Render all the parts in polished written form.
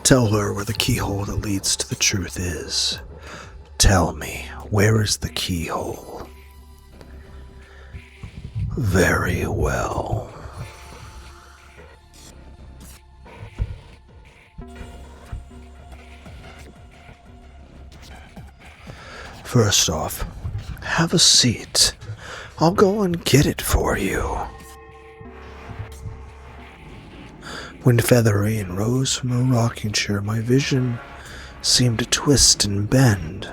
Tell her where the keyhole that leads to the truth is. Tell me, where is the keyhole? Very well. First off, have a seat. I'll go and get it for you. When Featherine rose from her rocking chair, my vision seemed to twist and bend.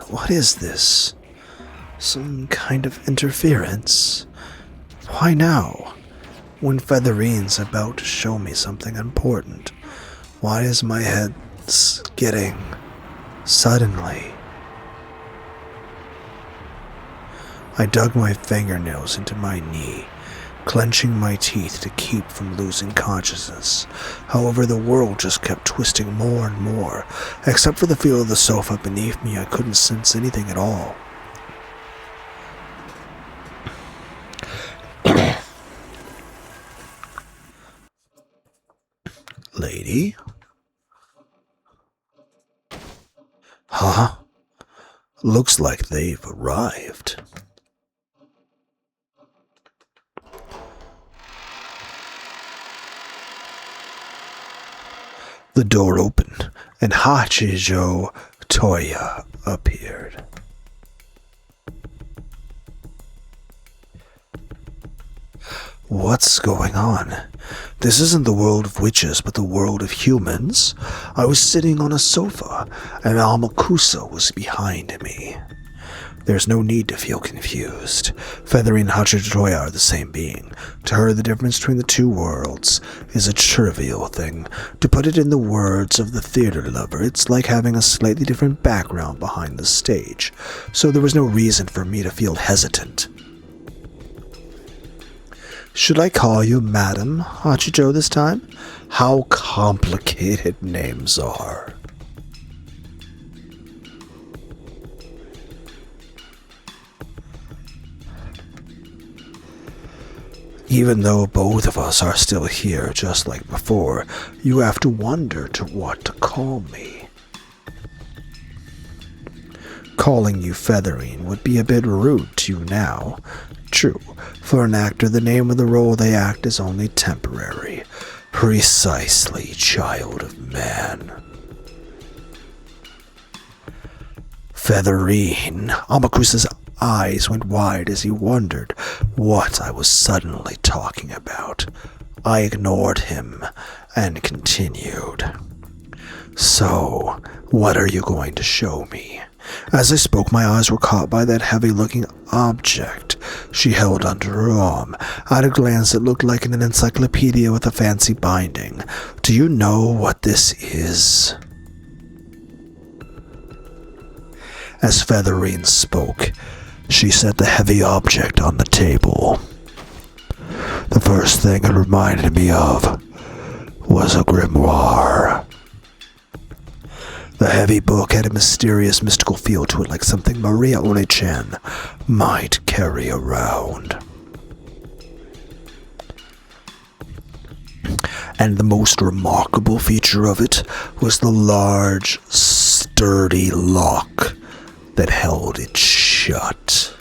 What is this? Some kind of interference? Why now? When Featherine's about to show me something important, why is my head skidding suddenly? I dug my fingernails into my knee, clenching my teeth to keep from losing consciousness. However, the world just kept twisting more and more. Except for the feel of the sofa beneath me, I couldn't sense anything at all. Lady? Huh? Looks like they've arrived. The door opened, and Hachijo Toya appeared. What's going on? This isn't the world of witches, but the world of humans. I was sitting on a sofa, and Amakusa was behind me. There's no need to feel confused. Feathery and Hachijo are the same being. To her, the difference between the two worlds is a trivial thing. To put it in the words of the theater lover, it's like having a slightly different background behind the stage. So there was no reason for me to feel hesitant. Should I call you Madam Hachijo this time? How complicated names are. Even though both of us are still here just like before, you have to wonder to what to call me. Calling you Featherine would be a bit rude to you now. True, for an actor the name of the role they act is only temporary. Precisely, child of man. Featherine. Amakusa's eyes went wide as he wondered what I was suddenly talking about. I ignored him and continued. So, what are you going to show me? As I spoke, my eyes were caught by that heavy-looking object she held under her arm. At a glance, it looked like an encyclopedia with a fancy binding. Do you know what this is? As Featherine spoke, she set the heavy object on the table. The first thing it reminded me of was a grimoire. The heavy book had a mysterious, mystical feel to it, like something Maria One-chan might carry around. And the most remarkable feature of it was the large, sturdy lock that held it shut.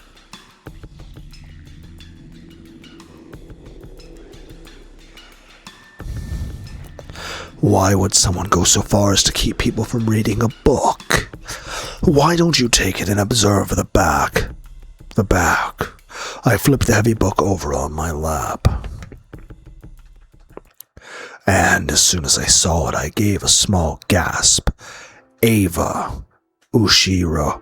Why would someone go so far as to keep people from reading a book? Why don't you take it and observe the back? The back. I flipped the heavy book over on my lap. And as soon as I saw it, I gave a small gasp. Ava. Ushiromiya.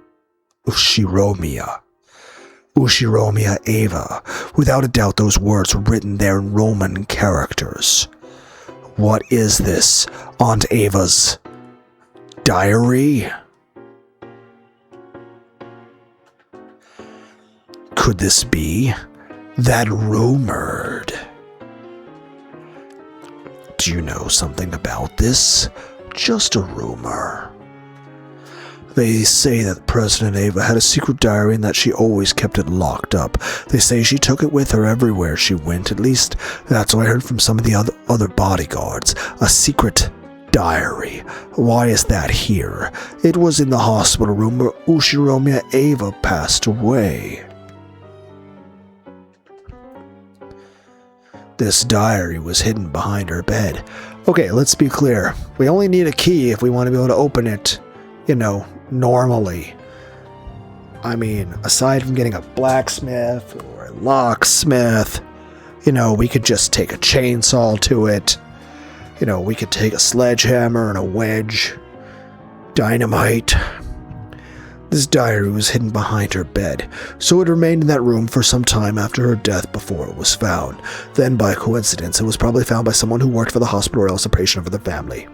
Ushiromiya Ava. Without a doubt, those words were written there in Roman characters. What is this? Aunt Ava's diary? Could this be that rumored? Do you know something about this? Just a rumor. They say that President Ava had a secret diary and that she always kept it locked up. They say she took it with her everywhere she went. At least, that's what I heard from some of the other bodyguards. A secret diary. Why is that here? It was in the hospital room where Ushiromiya Eva passed away. This diary was hidden behind her bed. Okay, let's be clear. We only need a key if we want to be able to open it, normally. I mean, aside from getting a blacksmith or a locksmith, we could just take a chainsaw to it. We could take a sledgehammer and a wedge. Dynamite. This diary was hidden behind her bed, so it remained in that room for some time after her death before it was found. Then, by coincidence, it was probably found by someone who worked for the hospital or else a patient of the family.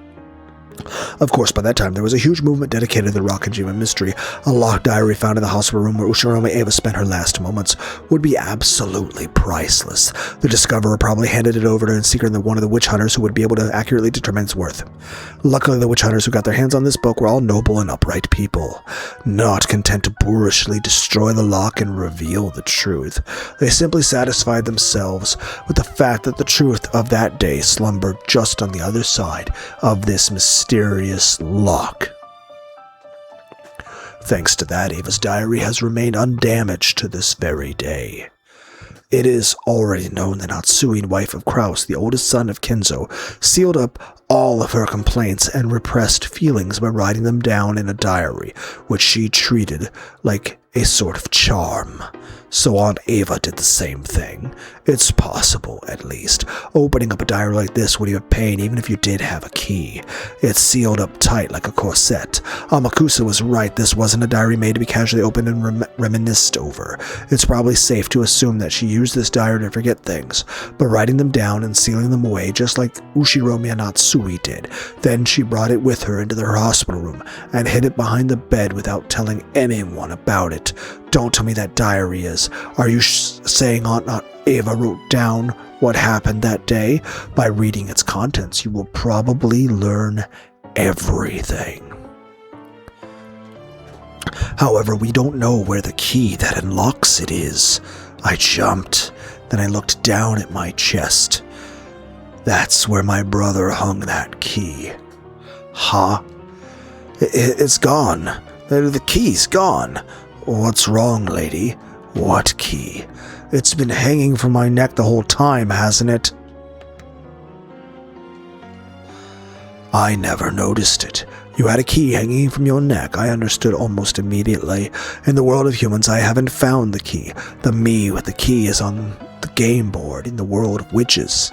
Of course, by that time, there was a huge movement dedicated to the Rokkenjima mystery. A locked diary found in the hospital room where Ushiromiya Eva spent her last moments would be absolutely priceless. The discoverer probably handed it over to in secret to one of the witch hunters who would be able to accurately determine its worth. Luckily, the witch hunters who got their hands on this book were all noble and upright people. Not content to boorishly destroy the lock and reveal the truth, they simply satisfied themselves with the fact that the truth of that day slumbered just on the other side of this mysterious lock. Thanks to that, Eva's diary has remained undamaged to this very day. It is already known that Natsui, wife of Kraus, the oldest son of Kenzo, sealed up all of her complaints and repressed feelings by writing them down in a diary, which she treated like a sort of charm. So Aunt Eva did the same thing. It's possible, at least. Opening up a diary like this would be a pain even if you did have a key. It's sealed up tight like a corset. Amakusa was right, this wasn't a diary made to be casually opened and reminisced over. It's probably safe to assume that she used this diary to forget things, but writing them down and sealing them away just like Ushiromiya Natsui did. Then she brought it with her into her hospital room and hid it behind the bed without telling anyone about it. Don't tell me that diary is. Are you saying Aunt Eva wrote down what happened that day? By reading its contents, you will probably learn everything. However, we don't know where the key that unlocks it is. I jumped, then I looked down at my chest. That's where my brother hung that key. Huh? It's gone. The key's gone. What's wrong, lady? What key? It's been hanging from my neck the whole time, hasn't it? I never noticed it. You had a key hanging from your neck. I understood almost immediately. In the world of humans, I haven't found the key. The me with the key is on the game board in the world of witches.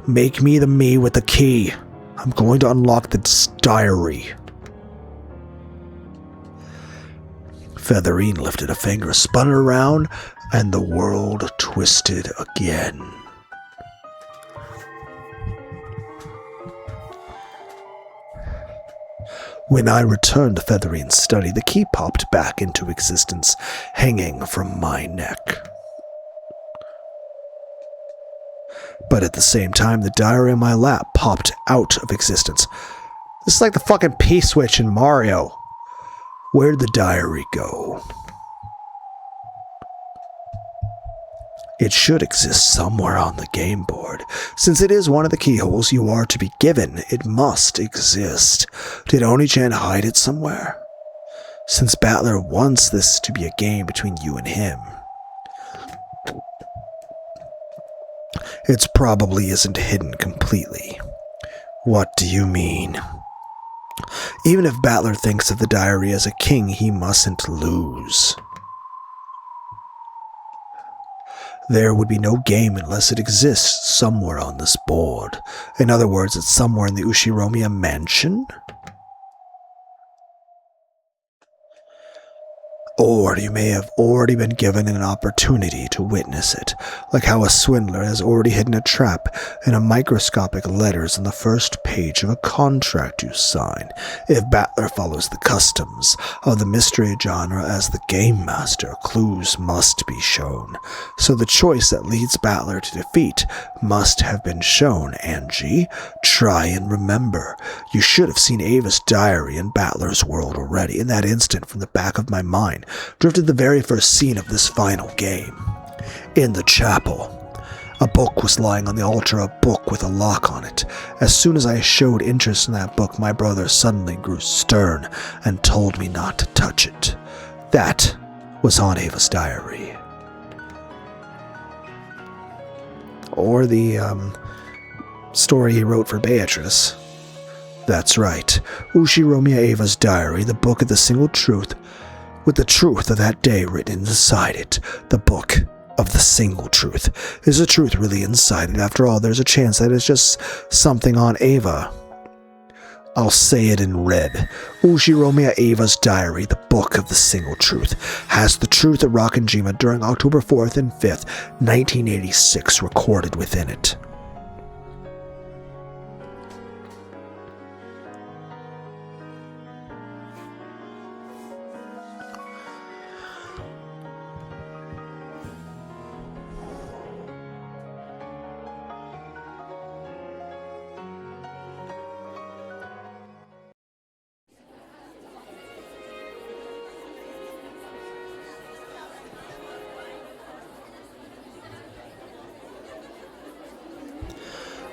Make me the me with the key. I'm going to unlock this diary. Featherine lifted a finger, spun it around, and the world twisted again. When I returned to Featherine's study, the key popped back into existence, hanging from my neck. But at the same time, the diary in my lap popped out of existence. This is like the fucking P-switch in Mario. Where'd the diary go? It should exist somewhere on the game board. Since it is one of the keyholes you are to be given, it must exist. Did Oni-chan hide it somewhere? Since Battler wants this to be a game between you and him, it probably isn't hidden completely. What do you mean? Even if Battler thinks of the diary as a king, he mustn't lose. There would be no game unless it exists somewhere on this board. In other words, it's somewhere in the Ushiromiya mansion? Or you may have already been given an opportunity to witness it, like how a swindler has already hidden a trap in a microscopic letters on the first page of a contract you sign. If Battler follows the customs of the mystery genre as the game master, clues must be shown. So the choice that leads Battler to defeat must have been shown, Angie. Try and remember. You should have seen Ava's diary in Battler's world already. In that instant, from the back of my mind, drifted the very first scene of this final game. In the chapel, A book was lying on the altar, a book with a lock on it. As soon as I showed interest in that book, my brother suddenly grew stern and told me not to touch it. That was Aunt Ava's diary. Or the, story he wrote for Beatrice. That's right. Ushiromia Ava's diary, the book of the single truth, with the truth of that day written inside it. The book of the single truth. Is the truth really inside it? After all, there's a chance that it's just something on Ava. I'll say it in red. Ushiromia Ava's diary, the book of the single truth, has the truth of Rokkenjima during October 4th and 5th, 1986 recorded within it.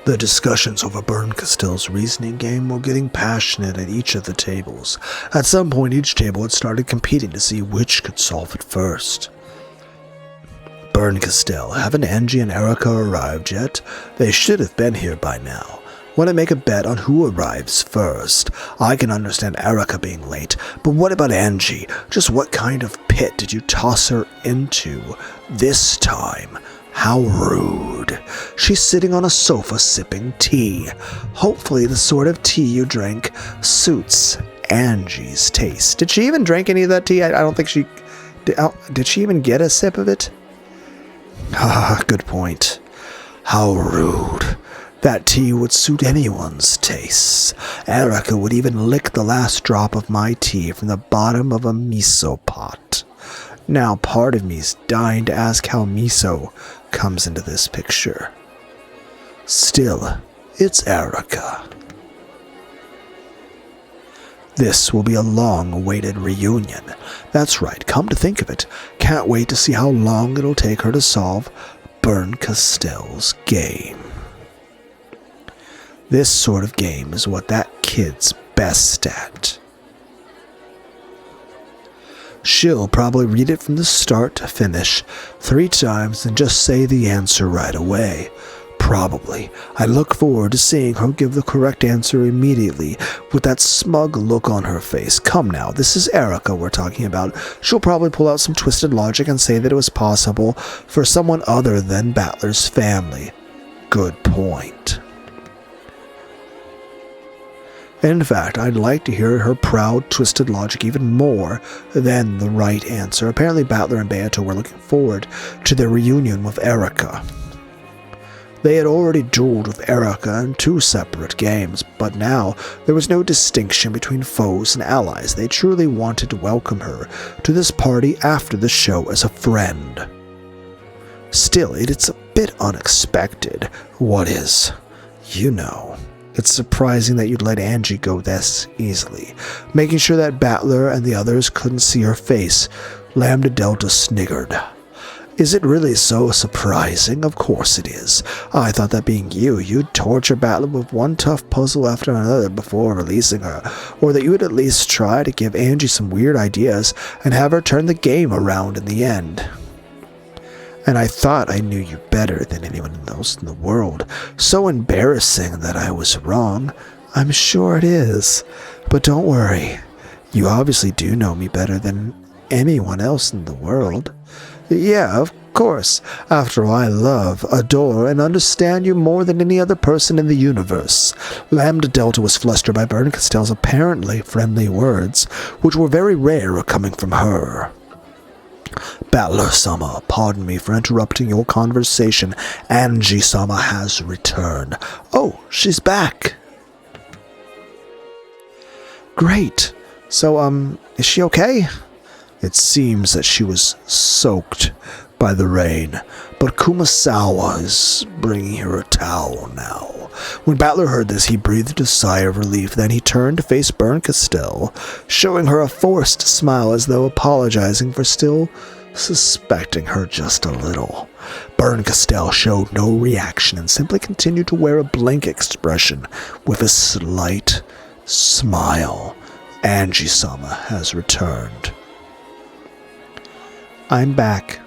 The discussions over Berncastell's reasoning game were getting passionate at each of the tables. At some point, each table had started competing to see which could solve it first. Berncastell, haven't Angie and Erica arrived yet? They should have been here by now. Want to make a bet on who arrives first? I can understand Erica being late, but what about Angie? Just what kind of pit did you toss her into this time? How rude. She's sitting on a sofa sipping tea. Hopefully the sort of tea you drank suits Angie's taste. Did she even drink any of that tea? I don't think she... Did she even get a sip of it? Ah, good point. How rude. That tea would suit anyone's tastes. Erica would even lick the last drop of my tea from the bottom of a miso pot. Now part of me's dying to ask how miso comes into this picture. Still, it's Erica. This will be a long-awaited reunion. That's right, come to think of it. Can't wait to see how long it'll take her to solve Berncastell's game. This sort of game is what that kid's best at. She'll probably read it from the start to finish 3 times and just say the answer right away. Probably. I look forward to seeing her give the correct answer immediately with that smug look on her face. Come now, this is Erica we're talking about. She'll probably pull out some twisted logic and say that it was possible for someone other than Battler's family. Good point. In fact, I'd like to hear her proud, twisted logic even more than the right answer. Apparently Battler and Beato were looking forward to their reunion with Erica. They had already dueled with Erica in 2 separate games, but now there was no distinction between foes and allies. They truly wanted to welcome her to this party after the show as a friend. Still, it's a bit unexpected. What is? You know. It's surprising that you'd let Angie go this easily, making sure that Battler and the others couldn't see her face. Lambda Delta sniggered. Is it really so surprising? Of course it is. I thought that being you'd torture Battler with one tough puzzle after another before releasing her, or that you would at least try to give Angie some weird ideas and have her turn the game around in the end. And I thought I knew you better than anyone else in the world. So embarrassing that I was wrong. I'm sure it is. But don't worry. You obviously do know me better than anyone else in the world. Yeah, of course. After all, I love, adore, and understand you more than any other person in the universe. Lambda Delta was flustered by Berncastell's apparently friendly words, which were very rare coming from her. Battler-sama, pardon me for interrupting your conversation. Angie-sama has returned. Oh, she's back. Great. So, is she okay? It seems that she was soaked by the rain, but Kumasawa is bringing her a towel now. When Battler heard this, he breathed a sigh of relief. Then he turned to face Berncastell, showing her a forced smile as though apologizing for still suspecting her just a little. Burn Castell showed no reaction and simply continued to wear a blank expression with a slight smile. Angie-sama has returned. I'm back.